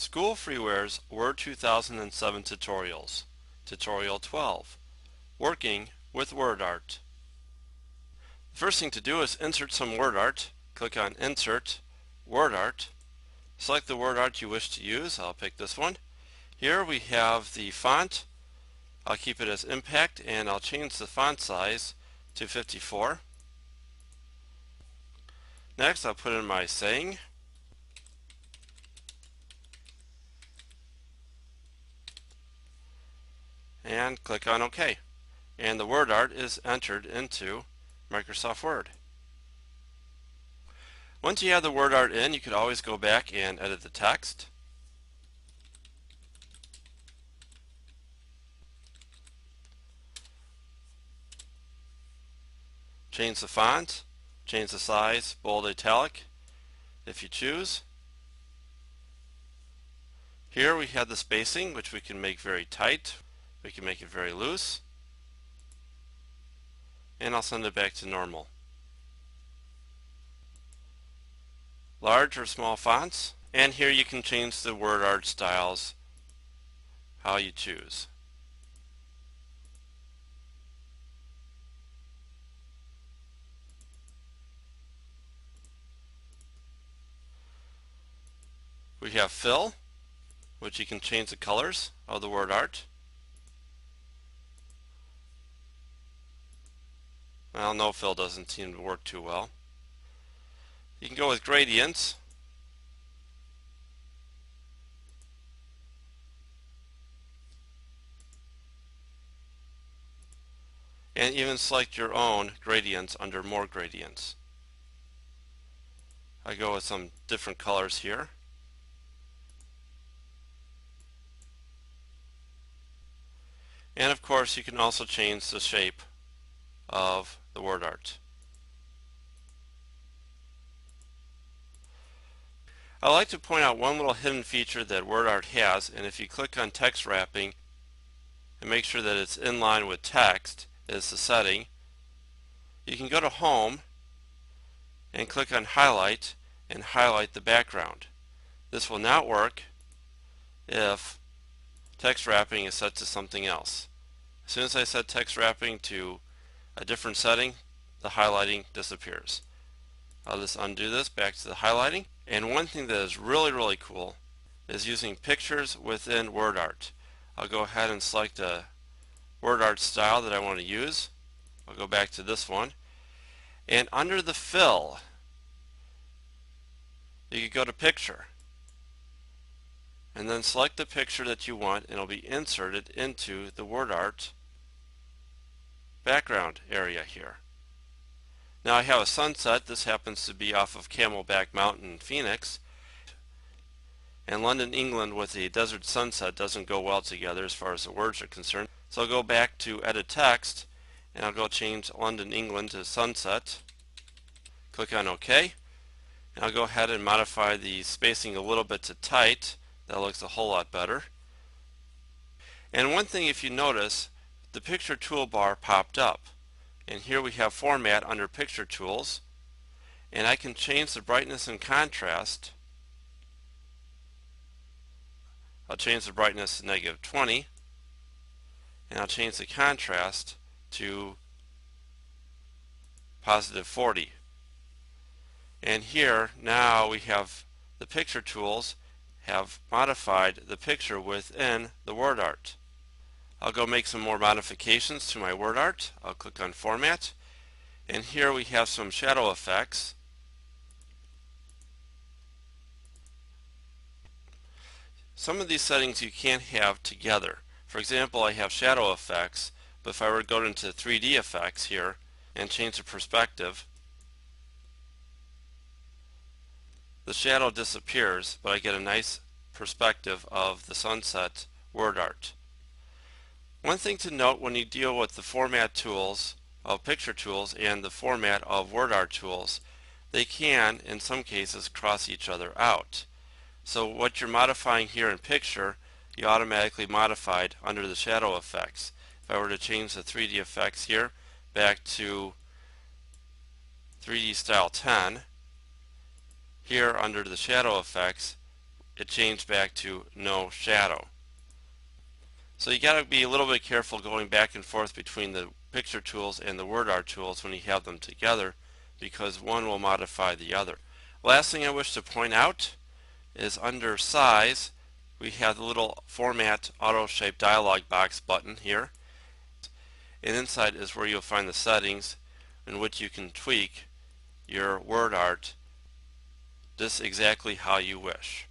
School Freeware's Word 2007 Tutorials. Tutorial 12. Working with WordArt. The first thing to do is insert some WordArt. Click on Insert, WordArt. Select the WordArt you wish to use. I'll pick this one. Here we have the font. I'll keep it as Impact and I'll change the font size to 54. Next I'll put in my saying. And click on OK. And the WordArt is entered into Microsoft Word. Once you have the WordArt in, you could always go back and edit the text. Change the font, change the size, bold, italic, if you choose. Here we have the spacing, which we can make very tight. We can make it very loose. And I'll send it back to normal. Large or small fonts. And here you can change the WordArt styles how you choose. We have fill, which you can change the colors of the WordArt. Well, no fill doesn't seem to work too well. You can go with gradients. And even select your own gradients under more gradients. I go with some different colors here. And of course you can also change the shape of the WordArt. I like to point out one little hidden feature that WordArt has, and if you click on text wrapping and make sure that it's in line with text is the setting, you can go to Home and click on Highlight and highlight the background. This will not work if text wrapping is set to something else. As soon as I set text wrapping to a different setting, the highlighting disappears. I'll just undo this back to the highlighting. And one thing that is really cool is using pictures within WordArt. I'll go ahead and select a WordArt style that I want to use. I'll go back to this one. And under the fill, you can go to Picture. And then select the picture that you want and it'll be inserted into the WordArt background area here. Now I have a sunset. This happens to be off of Camelback Mountain in Phoenix. And London, England with a desert sunset doesn't go well together as far as the words are concerned. So I'll go back to Edit Text and I'll go change London, England to sunset. Click on OK. And I'll go ahead and modify the spacing a little bit to tight. That looks a whole lot better. And one thing, if you notice, the picture toolbar popped up. And here we have Format under Picture Tools. And I can change the brightness and contrast. I'll change the brightness to -20. And I'll change the contrast to +40. And here now we have the Picture Tools have modified the picture within the WordArt. I'll go make some more modifications to my WordArt. I'll click on Format, and here we have some shadow effects. Some of these settings you can't have together. For example, I have shadow effects, but if I were to go into 3D effects here and change the perspective, the shadow disappears, but I get a nice perspective of the sunset WordArt. One thing to note when you deal with the format tools of Picture Tools and the format of WordArt tools, they can, in some cases, cross each other out. So what you're modifying here in Picture, you automatically modified under the shadow effects. If I were to change the 3D effects here back to 3D Style 10, here under the shadow effects, it changed back to no shadow. So you got to be a little bit careful going back and forth between the picture tools and the WordArt tools when you have them together, because one will modify the other. Last thing I wish to point out is under size we have the little format auto shape dialog box button here, and inside is where you'll find the settings in which you can tweak your WordArt just exactly how you wish.